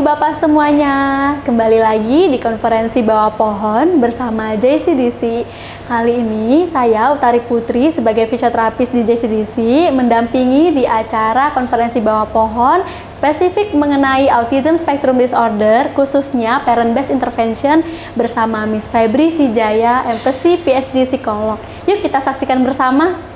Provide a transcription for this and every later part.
Bapak semuanya, kembali lagi di konferensi Bawah Pohon bersama JCDC. Kali ini saya Utari Putri sebagai fisioterapis di JCDC mendampingi di acara konferensi Bawah Pohon spesifik mengenai Autism Spectrum Disorder, khususnya Parent Based Intervention bersama Miss Febri Sijaya, MPhD PhD Psikolog. Yuk kita saksikan bersama.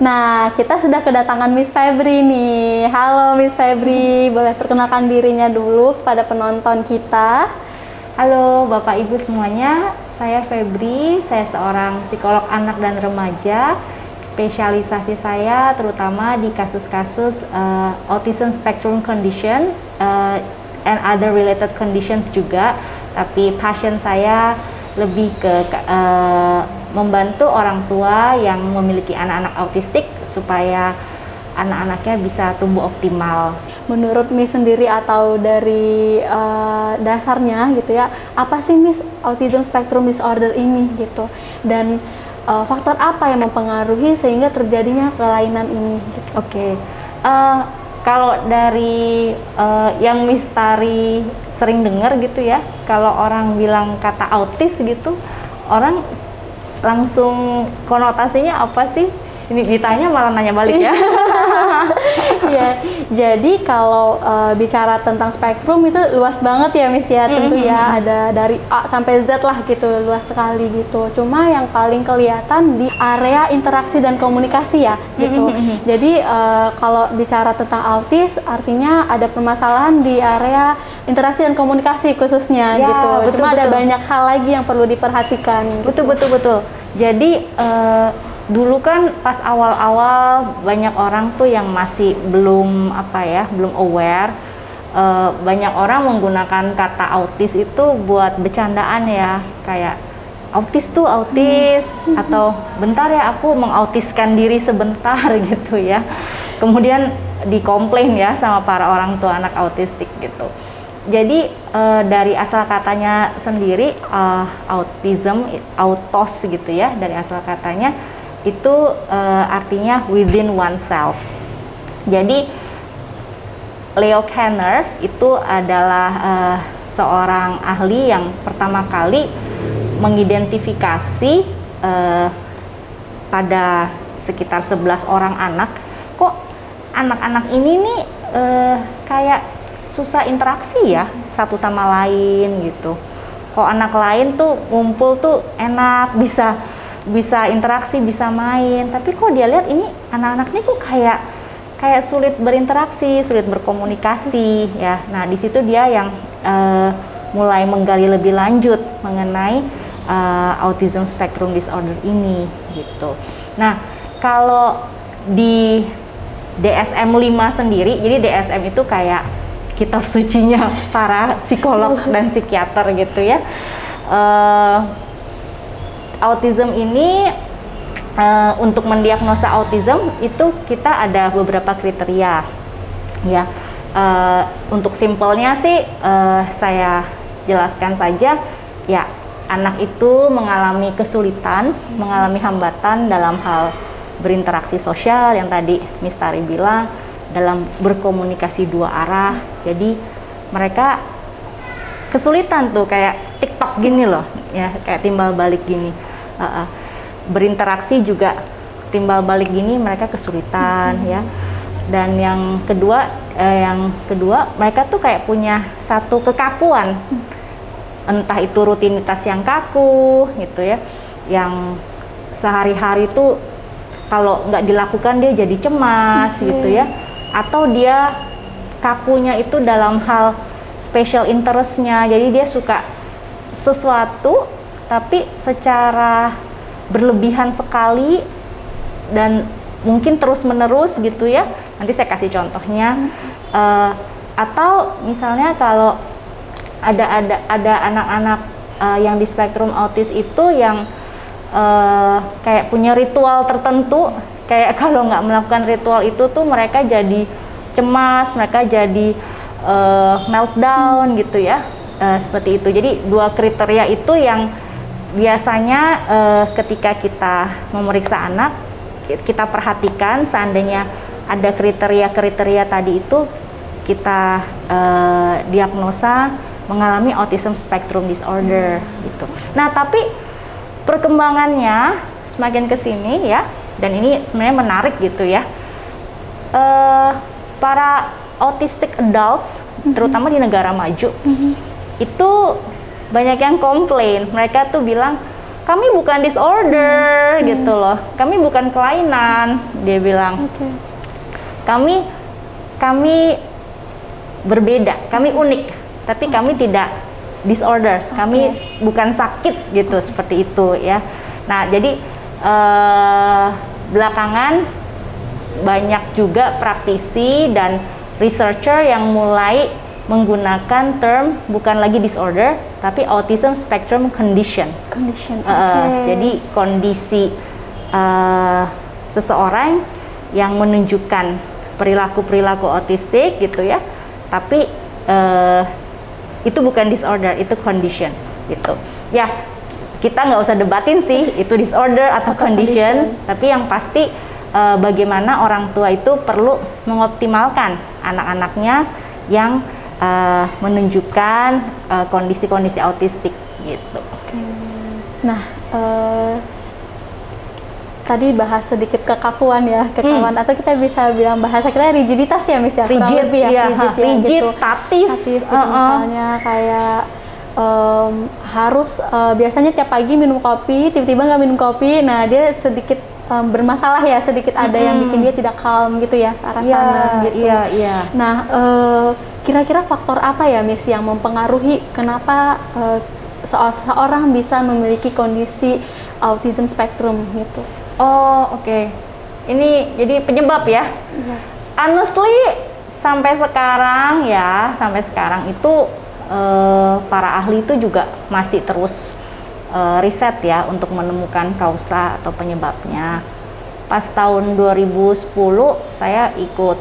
Nah, kita sudah kedatangan Miss Febri nih. Halo Miss Febri, boleh perkenalkan dirinya dulu kepada penonton kita. Halo Bapak Ibu semuanya, saya Febri, saya seorang psikolog anak dan remaja. Spesialisasi saya terutama di kasus-kasus Autism Spectrum Condition and other related conditions juga. Tapi passion saya lebih ke membantu orang tua yang memiliki anak-anak autistik supaya anak-anaknya bisa tumbuh optimal. Menurut Miss sendiri atau dari dasarnya gitu ya, apa sih Miss Autism Spectrum Disorder ini gitu? Dan faktor apa yang mempengaruhi sehingga terjadinya kelainan ini? Gitu? Oke. Kalau dari yang Miss Tari sering dengar gitu ya, kalau orang bilang kata autis gitu, orang langsung konotasinya apa sih? Ini ditanya malah nanya balik ya. Ya, jadi kalau bicara tentang spektrum itu luas banget ya Miss ya, tentu ya ada dari A sampai Z lah gitu, luas sekali gitu. Cuma yang paling kelihatan di area interaksi dan komunikasi ya gitu. Jadi kalau bicara tentang autis artinya ada permasalahan di area interaksi dan komunikasi khususnya ya, gitu. Cuma ada banyak hal lagi yang perlu diperhatikan. Betul. Jadi dulu kan pas awal-awal banyak orang tuh yang masih belum belum aware. Banyak orang menggunakan kata autis itu buat bercandaan ya, kayak autis tuh autis atau bentar ya aku mengautiskan diri sebentar gitu ya. Kemudian dikomplain ya sama para orang tua anak autistik gitu. Jadi dari asal katanya sendiri autism, autos gitu ya, dari asal katanya itu artinya within oneself. Jadi Leo Kanner itu adalah seorang ahli yang pertama kali mengidentifikasi pada sekitar 11 orang anak, kok anak-anak ini nih kayak susah interaksi ya satu sama lain gitu. Kok anak lain tuh ngumpul tuh enak, bisa interaksi, bisa main, tapi kok dia lihat ini anak-anaknya kok kayak sulit berinteraksi, sulit berkomunikasi ya. Nah, di situ dia yang mulai menggali lebih lanjut mengenai Autism Spectrum Disorder ini gitu. Nah, kalau di DSM-5 sendiri, jadi DSM itu kayak kitab sucinya para psikolog dan psikiater gitu ya. Autism ini untuk mendiagnosa autism itu kita ada beberapa kriteria ya. Untuk simpelnya sih saya jelaskan saja ya, anak itu mengalami kesulitan, mengalami hambatan dalam hal berinteraksi sosial yang tadi Miss Tari bilang, dalam berkomunikasi dua arah. Jadi mereka kesulitan tuh kayak TikTok gini loh ya, kayak timbal balik gini. Berinteraksi juga timbal balik gini mereka kesulitan ya. Dan yang kedua mereka tuh kayak punya satu kekakuan, entah itu rutinitas yang kaku gitu ya, yang sehari-hari tuh kalau nggak dilakukan dia jadi cemas gitu ya, atau dia kakunya itu dalam hal special interest-nya, jadi dia suka sesuatu tapi secara berlebihan sekali dan mungkin terus-menerus gitu ya. Nanti saya kasih contohnya. Atau misalnya kalau ada anak-anak yang di spektrum autis itu yang kayak punya ritual tertentu, kayak kalau nggak melakukan ritual itu tuh mereka jadi cemas, mereka jadi meltdown gitu ya, seperti itu. Jadi dua kriteria itu yang biasanya ketika kita memeriksa anak, kita perhatikan seandainya ada kriteria-kriteria tadi itu, kita diagnosa mengalami autism spectrum disorder gitu. Nah, tapi perkembangannya semakin ke sini ya, dan ini sebenarnya menarik gitu ya. Para autistic adults, terutama di negara maju, itu banyak yang komplain. Mereka tuh bilang, kami bukan disorder gitu loh, kami bukan kelainan, dia bilang. Kami berbeda, kami unik, tapi kami tidak disorder, kami bukan sakit gitu, seperti itu ya. Nah, jadi belakangan banyak juga praktisi dan researcher yang mulai menggunakan term bukan lagi disorder, tapi autism spectrum condition. Jadi kondisi seseorang yang menunjukkan perilaku-perilaku autistik gitu ya, tapi itu bukan disorder, itu condition gitu. Ya, kita nggak usah debatin sih itu disorder atau condition, tapi yang pasti bagaimana orang tua itu perlu mengoptimalkan anak-anaknya yang menunjukkan kondisi-kondisi autistik gitu. Nah, tadi bahas sedikit kekakuan ya, atau kita bisa bilang bahasa kita rigiditas ya, Miss ya, rigid, lebih ya, rigid gitu. statis gitu. Misalnya kayak harus biasanya tiap pagi minum kopi, tiba-tiba nggak minum kopi, nah dia sedikit bermasalah ya, sedikit ada yang bikin dia tidak calm gitu ya, ke arah sana gitu. Nah, kira-kira faktor apa ya, Miss, yang mempengaruhi kenapa seorang bisa memiliki kondisi autism spectrum gitu? Oke. Ini jadi penyebab ya. Honestly, sampai sekarang itu para ahli itu juga masih terus riset ya untuk menemukan kausa atau penyebabnya. Pas tahun 2010 saya ikut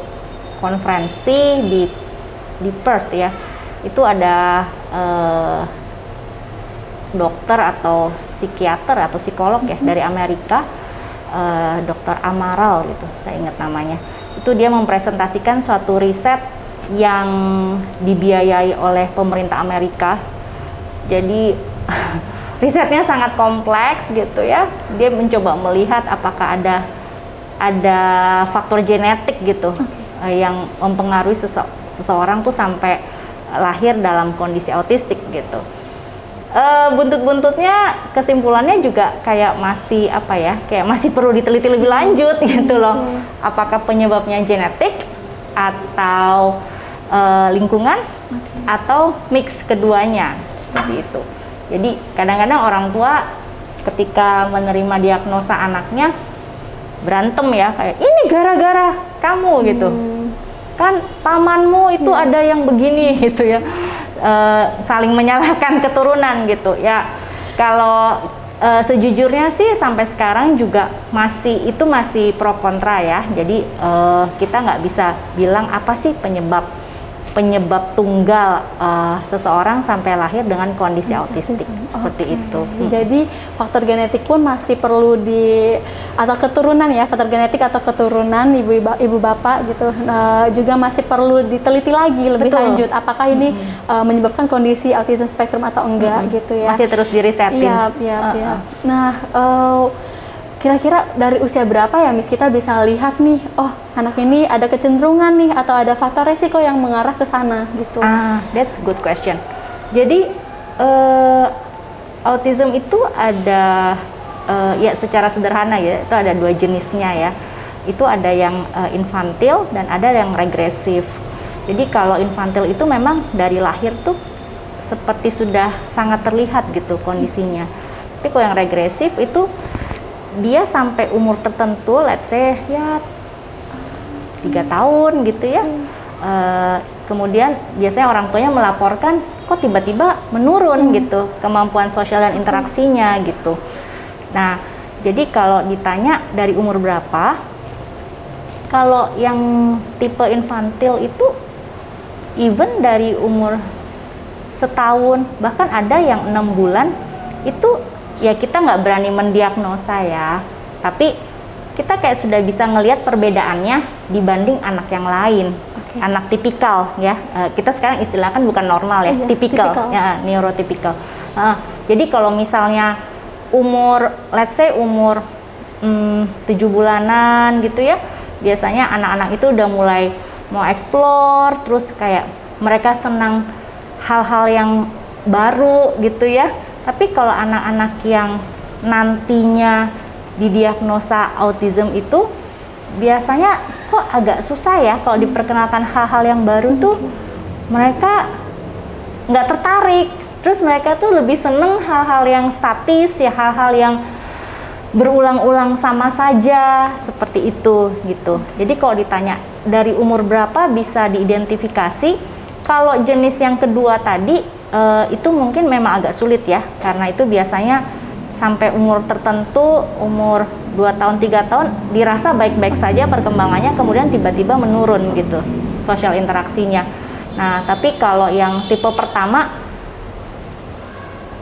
konferensi di Perth ya. Itu ada dokter atau psikiater atau psikolog ya dari Amerika, Dr. Amaral gitu, saya ingat namanya. Itu dia mempresentasikan suatu riset yang dibiayai oleh pemerintah Amerika. Jadi risetnya sangat kompleks gitu ya. Dia mencoba melihat apakah ada faktor genetik gitu yang mempengaruhi seseorang tuh sampai lahir dalam kondisi autistik gitu. Buntut-buntutnya kesimpulannya juga kayak masih kayak masih perlu diteliti lebih lanjut gitu loh. Apakah penyebabnya genetik atau lingkungan atau mix keduanya, seperti itu. Jadi kadang-kadang orang tua ketika menerima diagnosa anaknya berantem ya, kayak ini gara-gara kamu gitu, kan pamanmu itu ada yang begini gitu ya. Saling menyalahkan keturunan gitu ya. Kalau sejujurnya sih sampai sekarang juga masih pro kontra ya. Jadi kita nggak bisa bilang apa sih penyebab tunggal seseorang sampai lahir dengan kondisi autistik seperti itu. Jadi faktor genetik pun masih perlu atau keturunan ya, faktor genetik atau keturunan ibu bapak gitu, juga masih perlu diteliti lagi lebih lanjut apakah ini menyebabkan kondisi autism spektrum atau enggak gitu ya. Masih terus dirisetin. Iya. Nah, kira-kira dari usia berapa ya, Miss, kita bisa lihat nih, oh anak ini ada kecenderungan nih atau ada faktor resiko yang mengarah ke sana gitu? That's a good question. Jadi autism itu ada ya secara sederhana ya, itu ada dua jenisnya ya. Itu ada yang infantil dan ada yang regresif. Jadi kalau infantil itu memang dari lahir tuh seperti sudah sangat terlihat gitu kondisinya. Tapi kalau yang regresif itu dia sampai umur tertentu, let's say ya 3 tahun gitu ya. Kemudian biasanya orang tuanya melaporkan kok tiba-tiba menurun gitu kemampuan sosial dan interaksinya gitu. Nah, jadi kalau ditanya dari umur berapa, kalau yang tipe infantil itu even dari umur setahun, bahkan ada yang 6 bulan itu ya kita nggak berani mendiagnosa ya, tapi kita kayak sudah bisa ngelihat perbedaannya dibanding anak yang lain. Anak tipikal ya, kita sekarang istilahkan bukan normal ya, tipikal ya, neurotipikal. Jadi kalau misalnya umur, let's say umur 7 bulanan gitu ya, biasanya anak-anak itu udah mulai mau explore, terus kayak mereka senang hal-hal yang baru gitu ya. Tapi kalau anak-anak yang nantinya didiagnosa autism itu biasanya kok agak susah ya kalau diperkenalkan hal-hal yang baru tuh, mereka nggak tertarik. Terus mereka tuh lebih seneng hal-hal yang statis ya, hal-hal yang berulang-ulang sama saja seperti itu gitu. Jadi kalau ditanya dari umur berapa bisa diidentifikasi, kalau jenis yang kedua tadi itu mungkin memang agak sulit ya, karena itu biasanya sampai umur tertentu, umur 2 tahun, 3 tahun dirasa baik-baik saja perkembangannya, kemudian tiba-tiba menurun gitu sosial interaksinya. Nah, tapi kalau yang tipe pertama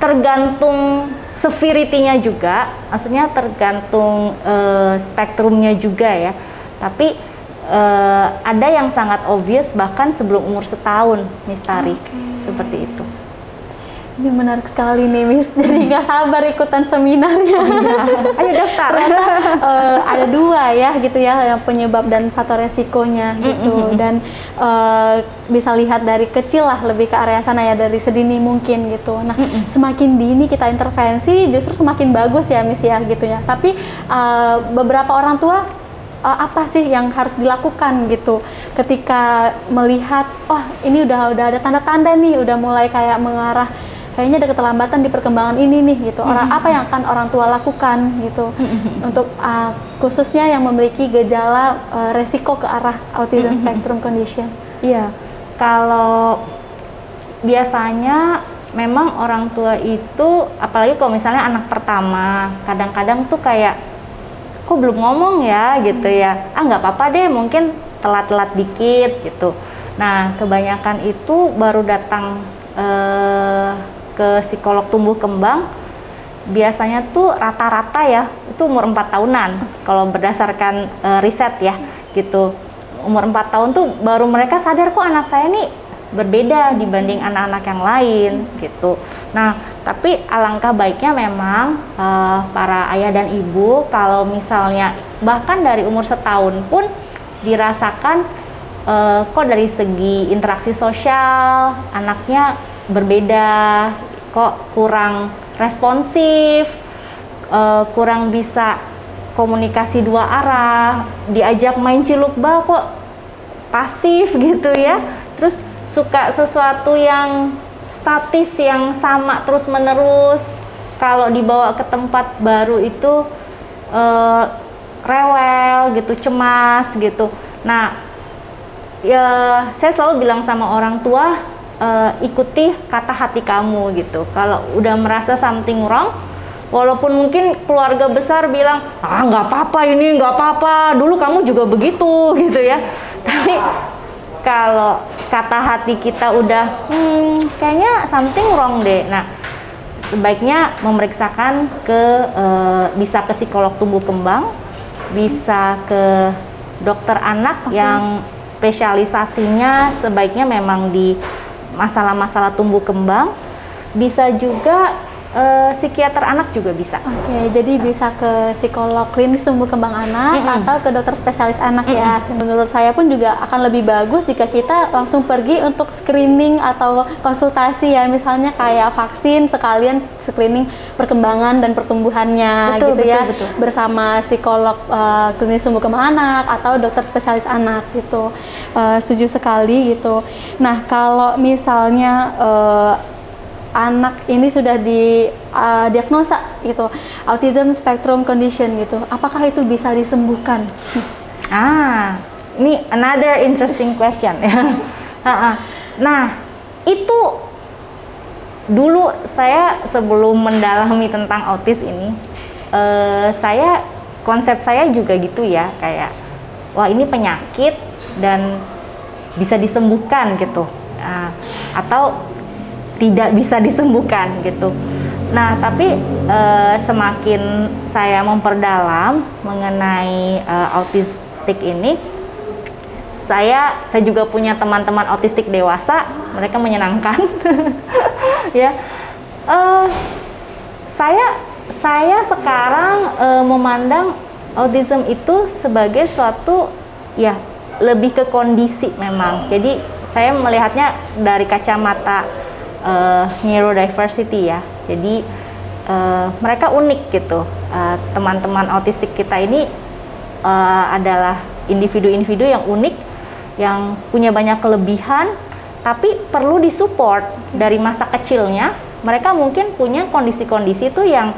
tergantung severity-nya juga, maksudnya tergantung spektrumnya juga ya. Tapi ada yang sangat obvious bahkan sebelum umur setahun, Miss Tari, seperti itu. Ini menarik sekali nih, Miss. Jadi nggak sabar ikutan seminarnya. Ayo daftar. Ternyata ada 2 ya gitu ya, penyebab dan faktor resikonya gitu. Dan bisa lihat dari kecil lah, lebih ke area sana ya, dari sedini mungkin gitu. Nah, semakin dini kita intervensi justru semakin bagus ya, Miss ya gitu ya. Tapi beberapa orang tua apa sih yang harus dilakukan gitu ketika melihat oh ini udah ada tanda-tanda nih, udah mulai kayak mengarah kayaknya ada keterlambatan di perkembangan ini nih gitu. Apa yang akan orang tua lakukan gitu untuk khususnya yang memiliki gejala resiko ke arah autism spectrum condition? Iya, kalau biasanya memang orang tua itu, apalagi kalau misalnya anak pertama, kadang-kadang tuh kayak kok belum ngomong ya gitu ya, nggak apa-apa deh, mungkin telat-telat dikit gitu. Nah, kebanyakan itu baru datang ke psikolog tumbuh kembang biasanya tuh rata-rata ya itu umur 4 tahunan kalau berdasarkan riset ya gitu. Umur 4 tahun tuh baru mereka sadar kok anak saya nih berbeda dibanding anak-anak yang lain gitu. Nah, tapi alangkah baiknya memang para ayah dan ibu kalau misalnya bahkan dari umur setahun pun dirasakan kok dari segi interaksi sosial anaknya berbeda, kok kurang responsif, kurang bisa komunikasi 2 arah, diajak main cilukbal kok pasif gitu ya, terus suka sesuatu yang statis yang sama terus menerus, kalau dibawa ke tempat baru itu rewel gitu, cemas gitu. Nah, ya saya selalu bilang sama orang tua, ikuti kata hati kamu gitu. Kalau udah merasa something wrong, walaupun mungkin keluarga besar bilang nggak apa-apa ini, nggak apa-apa, dulu kamu juga begitu gitu ya, tapi kalau kata hati kita udah kayaknya something wrong deh, nah sebaiknya memeriksakan ke bisa ke psikolog tumbuh kembang, bisa ke dokter anak yang spesialisasinya sebaiknya memang di masalah-masalah tumbuh kembang, bisa juga psikiater anak juga bisa. Jadi bisa ke psikolog klinis tumbuh kembang anak atau ke dokter spesialis anak ya. Menurut saya pun juga akan lebih bagus jika kita langsung pergi untuk screening atau konsultasi ya, misalnya kayak vaksin sekalian screening perkembangan dan pertumbuhannya betul. Bersama psikolog klinis tumbuh kembang anak atau dokter spesialis anak gitu. Setuju sekali gitu. Nah, kalau misalnya anak ini sudah diagnosa gitu autism spectrum condition gitu, apakah itu bisa disembuhkan, Miss? Ini another interesting question ya. Nah, itu dulu saya sebelum mendalami tentang autis ini, konsep saya juga gitu ya, kayak wah ini penyakit dan bisa disembuhkan gitu, atau tidak bisa disembuhkan gitu. Nah tapi semakin saya memperdalam mengenai autistik ini, saya juga punya teman-teman autistik dewasa, mereka menyenangkan. Ya, saya sekarang memandang autism itu sebagai suatu ya lebih ke kondisi memang. Jadi saya melihatnya dari kacamata neurodiversity ya. Jadi mereka unik gitu. Teman-teman autistik kita ini adalah individu-individu yang unik, yang punya banyak kelebihan, tapi perlu disupport dari masa kecilnya. Mereka mungkin punya kondisi-kondisi itu yang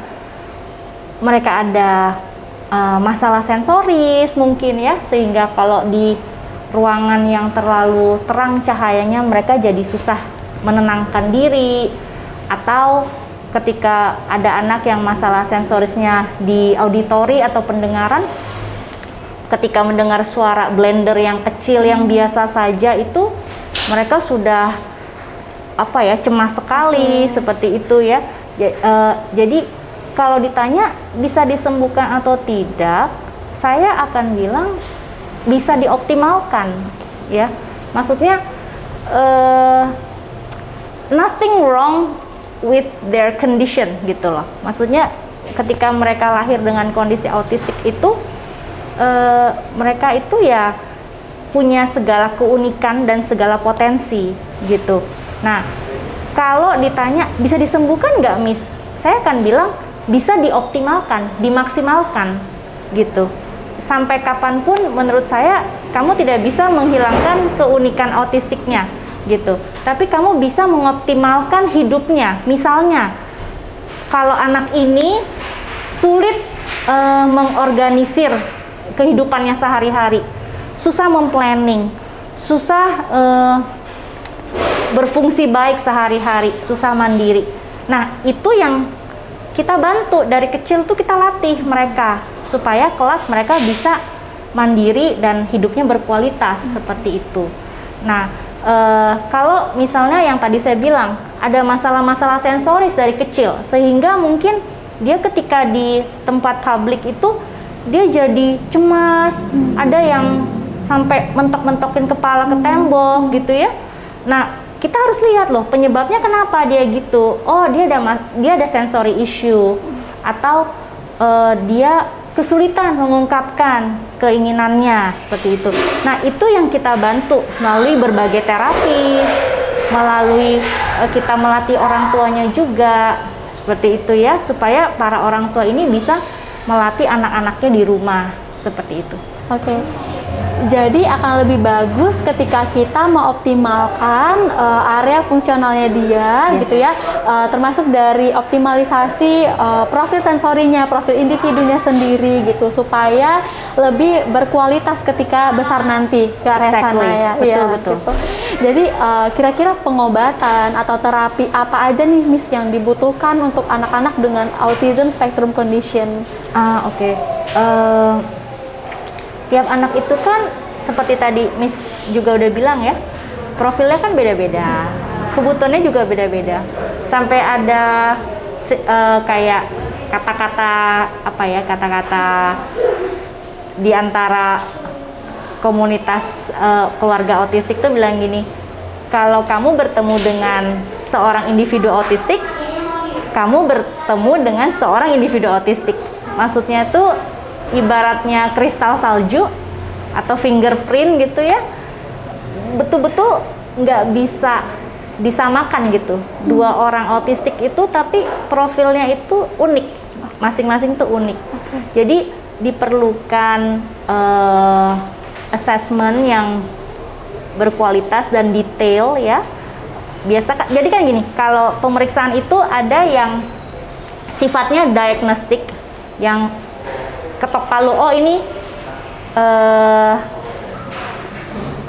mereka ada masalah sensoris mungkin ya, sehingga kalau di ruangan yang terlalu terang cahayanya mereka jadi susah menenangkan diri, atau ketika ada anak yang masalah sensorisnya di auditori atau pendengaran, ketika mendengar suara blender yang kecil yang biasa saja itu mereka sudah cemas sekali, seperti itu ya. Jadi kalau ditanya bisa disembuhkan atau tidak, saya akan bilang bisa dioptimalkan ya. Maksudnya nothing wrong with their condition gitu loh. Maksudnya ketika mereka lahir dengan kondisi autistik itu, mereka itu ya punya segala keunikan dan segala potensi gitu. Nah, kalau ditanya bisa disembuhkan nggak, Miss? Saya akan bilang bisa dioptimalkan, dimaksimalkan gitu. Sampai kapanpun menurut saya kamu tidak bisa menghilangkan keunikan autistiknya gitu. Tapi kamu bisa mengoptimalkan hidupnya. Misalnya, kalau anak ini sulit mengorganisir kehidupannya sehari-hari, susah memplanning, susah berfungsi baik sehari-hari, susah mandiri. Nah, itu yang kita bantu dari kecil tuh, kita latih mereka supaya kelak mereka bisa mandiri dan hidupnya berkualitas seperti itu. Nah, kalau misalnya yang tadi saya bilang ada masalah-masalah sensoris dari kecil, sehingga mungkin dia ketika di tempat publik itu dia jadi cemas, ada yang sampai mentok-mentokin kepala ke tembok gitu ya. Nah, kita harus lihat loh penyebabnya kenapa dia gitu. Oh, dia ada sensory issue, atau dia kesulitan mengungkapkan keinginannya seperti itu. Nah, itu yang kita bantu melalui berbagai terapi, melalui kita melatih orang tuanya juga seperti itu ya, supaya para orang tua ini bisa melatih anak-anaknya di rumah seperti itu. Oke. Jadi akan lebih bagus ketika kita mengoptimalkan area fungsionalnya dia, gitu ya, termasuk dari optimalisasi profil sensorinya, profil individunya sendiri gitu, supaya lebih berkualitas ketika besar nanti ke area sana ya. Betul. Gitu. Jadi kira-kira pengobatan atau terapi apa aja nih, Miss, yang dibutuhkan untuk anak-anak dengan autism spectrum condition? Oke. Tiap anak itu kan seperti tadi Miss juga udah bilang ya, profilnya kan beda-beda, kebutuhannya juga beda-beda. Sampai ada kayak kata-kata di antara komunitas keluarga autistik tuh bilang gini, kalau kamu bertemu dengan seorang individu autistik, kamu bertemu dengan seorang individu autistik. Maksudnya tuh ibaratnya kristal salju atau fingerprint gitu ya, betul-betul nggak bisa disamakan gitu. Dua orang autistik itu tapi profilnya itu unik, masing-masing tuh unik. Jadi diperlukan assessment yang berkualitas dan detail ya. Jadi kan gini, kalau pemeriksaan itu ada yang sifatnya diagnostik, yang ketok palu, oh ini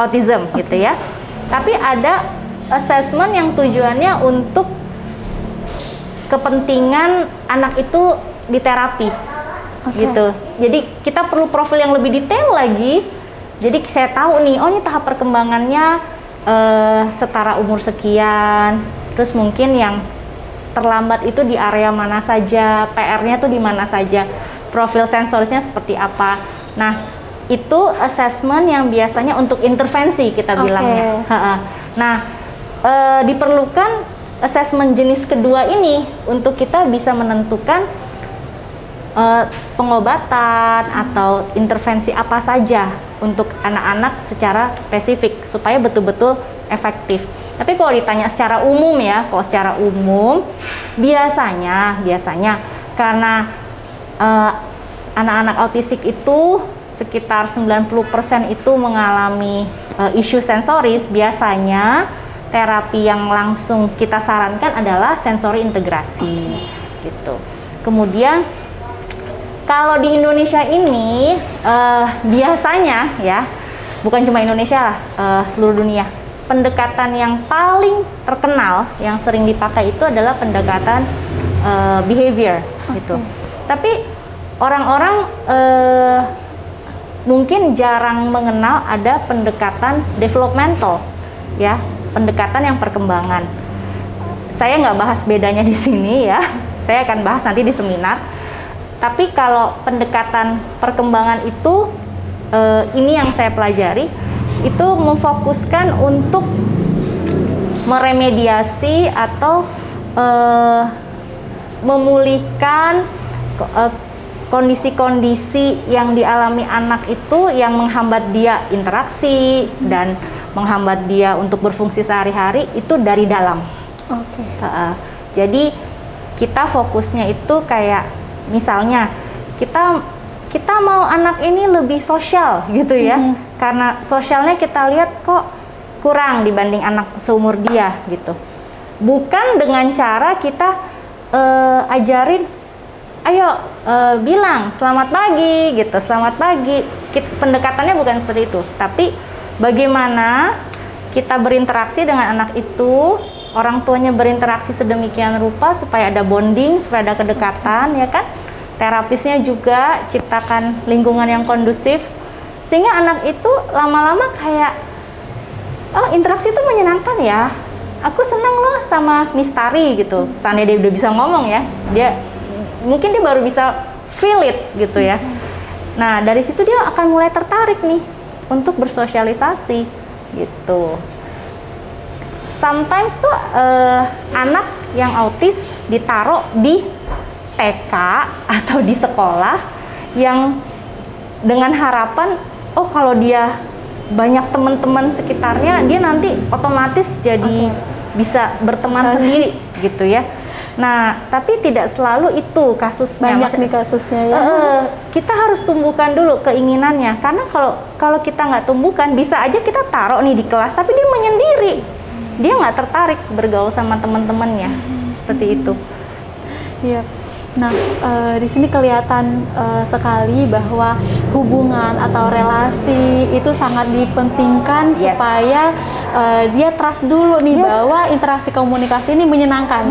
autism gitu ya. Tapi ada assessment yang tujuannya untuk kepentingan anak itu di terapi. Gitu. Jadi kita perlu profil yang lebih detail lagi. Jadi saya tahu nih, oh ini tahap perkembangannya setara umur sekian. Terus mungkin yang terlambat itu di area mana saja, PR-nya tuh di mana saja, profil sensorisnya seperti apa. Nah, itu assessment yang biasanya untuk intervensi kita bilangnya. Nah, diperlukan assessment jenis kedua ini untuk kita bisa menentukan pengobatan atau intervensi apa saja untuk anak-anak secara spesifik supaya betul-betul efektif. Tapi kalau ditanya secara umum ya, kalau secara umum biasanya karena anak-anak autistik itu sekitar 90% itu mengalami isu sensoris, biasanya terapi yang langsung kita sarankan adalah sensori integrasi gitu. Kemudian kalau di Indonesia ini biasanya ya, bukan cuma Indonesia lah, seluruh dunia, pendekatan yang paling terkenal yang sering dipakai itu adalah pendekatan behavior gitu. Tapi orang-orang mungkin jarang mengenal ada pendekatan developmental ya, pendekatan yang perkembangan. Saya nggak bahas bedanya di sini ya, saya akan bahas nanti di seminar. Tapi kalau pendekatan perkembangan itu, ini yang saya pelajari, itu memfokuskan untuk meremediasi atau memulihkan kondisi-kondisi yang dialami anak itu yang menghambat dia interaksi dan menghambat dia untuk berfungsi sehari-hari itu dari dalam. Jadi kita fokusnya itu kayak misalnya kita mau anak ini lebih sosial gitu ya, karena sosialnya kita lihat kok kurang dibanding anak seumur dia gitu. Bukan dengan cara kita ajarin, ayo bilang selamat pagi gitu, selamat pagi. Pendekatannya bukan seperti itu, tapi bagaimana kita berinteraksi dengan anak itu, orang tuanya berinteraksi sedemikian rupa supaya ada bonding, supaya ada kedekatan, ya kan? Terapisnya juga ciptakan lingkungan yang kondusif, sehingga anak itu lama-lama kayak, oh interaksi itu menyenangkan ya, aku seneng loh sama Miss Tari gitu. Seandainya dia udah bisa ngomong ya, mungkin dia baru bisa feel it gitu ya. Nah dari situ dia akan mulai tertarik nih untuk bersosialisasi gitu. Sometimes tuh anak yang autis ditaruh di TK atau di sekolah yang dengan harapan, oh kalau dia banyak teman-teman sekitarnya, dia nanti otomatis jadi bisa berteman sendiri gitu ya. Nah, tapi tidak selalu itu kasusnya. Banyak nih kasusnya ya. Kita harus tumbuhkan dulu keinginannya, karena kalau kita nggak tumbuhkan, bisa aja kita taruh nih di kelas, tapi dia menyendiri, dia nggak tertarik bergaul sama teman-temannya, seperti itu. Iya. Nah, di sini kelihatan sekali bahwa hubungan atau relasi itu sangat dipentingkan supaya dia trust dulu nih bahwa interaksi komunikasi ini menyenangkan.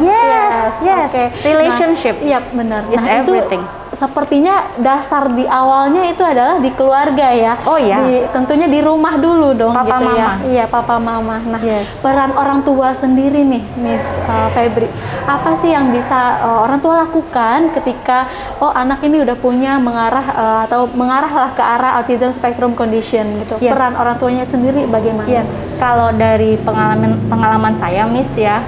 Relationship. Nah, iya benar. It's everything. Itu sepertinya dasar di awalnya itu adalah di keluarga ya. Oh ya. Tentunya di rumah dulu dong. Papa gitu mama. Ya. Iya papa mama. Nah, peran orang tua sendiri nih, Miss Febri, apa sih yang bisa orang tua lakukan ketika anak ini udah punya mengarah atau mengarahlah ke arah autism spectrum condition gitu. Peran orang tuanya sendiri bagaimana? Kalau dari pengalaman saya, Miss ya,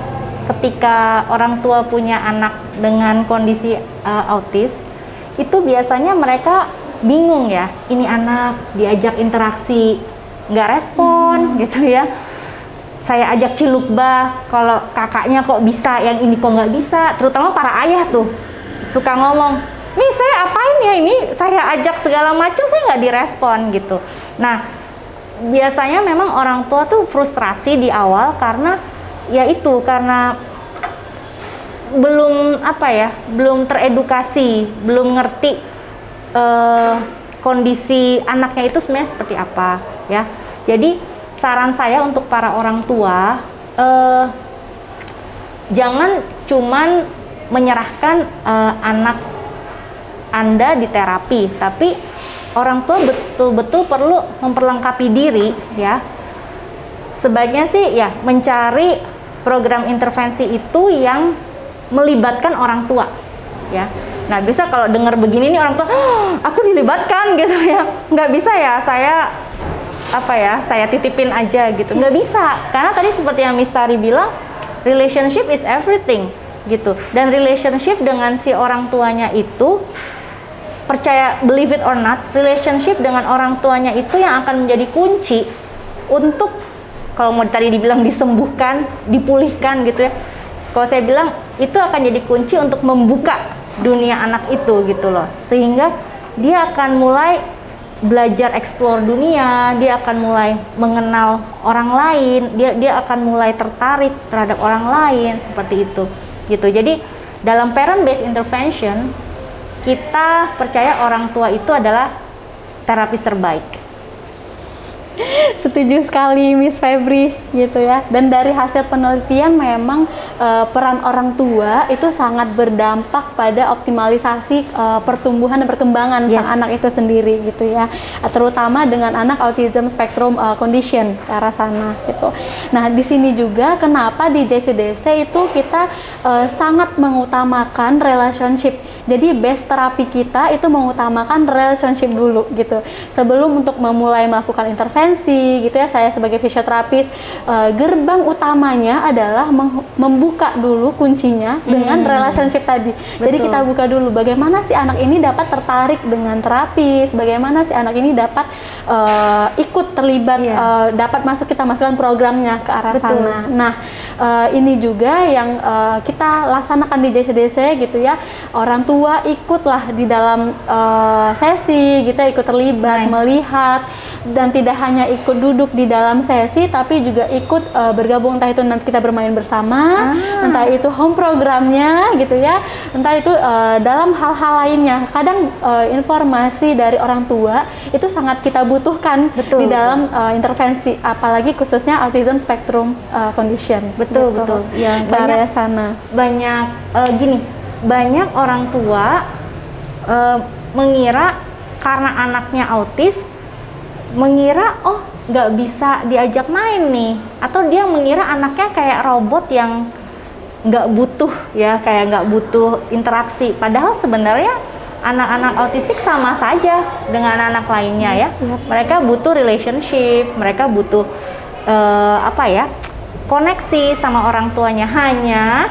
ketika orang tua punya anak dengan kondisi autis, itu biasanya mereka bingung ya, ini anak diajak interaksi nggak respon gitu ya. Saya ajak cilukbah, kalau kakaknya kok bisa, yang ini kok nggak bisa. Terutama para ayah tuh suka ngomong, nih saya apain ya ini, saya ajak segala macam saya nggak direspon gitu. Nah biasanya memang orang tua tuh frustrasi di awal karena karena belum teredukasi, belum ngerti kondisi anaknya itu sebenarnya seperti apa ya. Jadi saran saya untuk para orang tua, jangan cuman menyerahkan anak Anda di terapi, tapi orang tua betul-betul perlu memperlengkapi diri ya. Sebaiknya sih ya mencari program intervensi itu yang melibatkan orang tua ya. Nah, bisa kalau dengar begini nih orang tua, aku dilibatkan gitu ya. Nggak bisa ya, saya titipin aja gitu. Nggak bisa, karena tadi seperti yang Miss Tari bilang, relationship is everything gitu. Dan relationship dengan si orang tuanya itu, percaya, believe it or not, relationship dengan orang tuanya itu yang akan menjadi kunci untuk, kalau mau tadi dibilang disembuhkan, dipulihkan gitu ya. Kalau saya bilang itu akan jadi kunci untuk membuka dunia anak itu gitu loh, sehingga dia akan mulai belajar explore dunia, dia akan mulai mengenal orang lain, dia akan mulai tertarik terhadap orang lain seperti itu gitu. Jadi dalam parent based intervention kita percaya orang tua itu adalah terapis terbaik. Setuju sekali Miss Febri gitu ya. Dan dari hasil penelitian memang peran orang tua itu sangat berdampak pada optimalisasi pertumbuhan dan perkembangan sang anak itu sendiri gitu ya. Terutama dengan anak autism spectrum condition ke arah sana gitu. Nah, di sini juga kenapa di JCDC itu kita sangat mengutamakan relationship. Jadi best terapi kita itu mengutamakan relationship dulu gitu. Sebelum untuk memulai melakukan intervensi gitu ya, saya sebagai fisioterapis gerbang utamanya adalah membuka dulu kuncinya dengan relationship tadi. Betul. Jadi kita buka dulu bagaimana si anak ini dapat tertarik dengan terapis, bagaimana si anak ini dapat ikut terlibat, dapat kita masukkan programnya ke arah sana. Nah, ini juga yang kita laksanakan di JCDC gitu ya. Orang tua ikutlah di dalam sesi gitu, ikut terlibat, melihat, dan tidak hanya ikut duduk di dalam sesi, tapi juga ikut bergabung, entah itu nanti kita bermain bersama, entah itu home programnya gitu ya, entah itu dalam hal-hal lainnya. Kadang informasi dari orang tua itu sangat kita butuhkan di dalam intervensi, apalagi khususnya autism spectrum condition. Betul, gitu. betul. Ya, ke area sana. Banyak banyak orang tua mengira karena anaknya autis, mengira oh nggak bisa diajak main nih, atau dia mengira anaknya kayak robot yang nggak butuh ya, kayak nggak butuh interaksi. Padahal sebenarnya anak-anak autistik sama saja dengan anak lainnya ya. Mereka butuh relationship, mereka butuh koneksi sama orang tuanya, hanya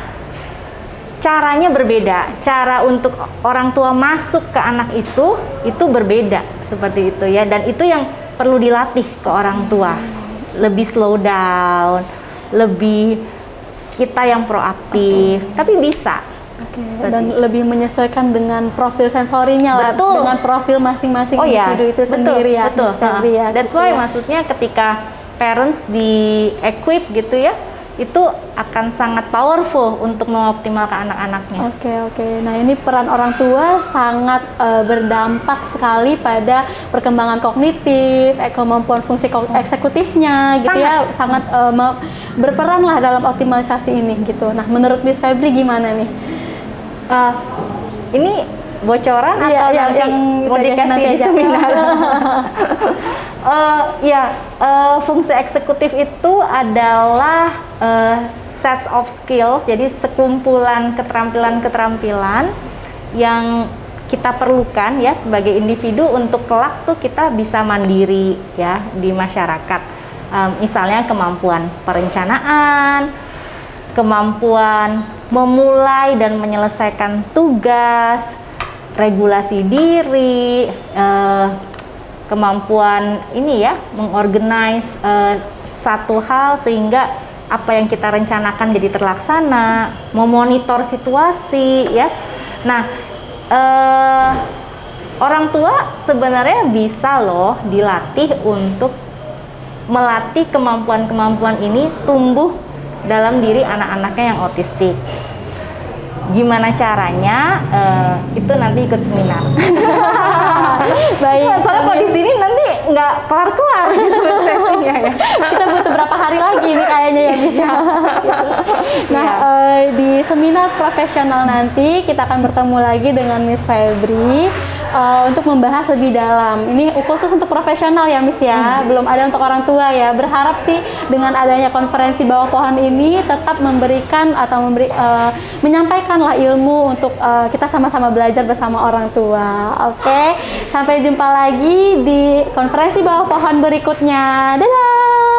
caranya berbeda. Cara untuk orang tua masuk ke anak itu berbeda seperti itu ya, dan itu yang perlu dilatih ke orang tua. Lebih slow down, lebih kita yang proaktif, tapi bisa. Dan lebih menyesuaikan dengan profil sensorinya lah, dengan profil masing-masing individu itu sendiri ya. Betul. That's why maksudnya ketika parents di equip gitu ya, itu akan sangat powerful untuk mengoptimalkan anak-anaknya. Oke. Nah, ini peran orang tua sangat berdampak sekali pada perkembangan kognitif, kemampuan fungsi eksekutifnya gitu ya, sangat berperan lah dalam optimalisasi ini gitu. Nah, menurut Miss Febri gimana nih? Ini bocoran atau yang mau dikasih di seminar? Fungsi eksekutif itu adalah sets of skills, jadi sekumpulan keterampilan-keterampilan yang kita perlukan ya sebagai individu untuk kelak tuh kita bisa mandiri ya di masyarakat. Misalnya kemampuan perencanaan, kemampuan memulai dan menyelesaikan tugas, regulasi diri, kemampuan ini ya mengorganize satu hal sehingga apa yang kita rencanakan jadi terlaksana, memonitor situasi ya. Nah, orang tua sebenarnya bisa loh dilatih untuk melatih kemampuan-kemampuan ini tumbuh dalam diri anak-anaknya yang autistik. Gimana caranya? Itu nanti ikut seminar. Baik. Ya, soalnya kalau di sini nanti nggak kelar-kelar gitu sesinya ya. Kita butuh berapa hari lagi nih kayaknya ya Miss ya. Gitu. Nah, di seminar profesional nanti kita akan bertemu lagi dengan Miss Febri untuk membahas lebih dalam. Ini khusus untuk profesional ya Miss ya, belum ada untuk orang tua ya. Berharap sih dengan adanya konferensi bawah pohon ini tetap memberikan atau menyampaikanlah ilmu untuk kita sama-sama belajar bersama orang tua. Oke, sampai jumpa lagi di konferensi bawah pohon berikutnya. Dadah!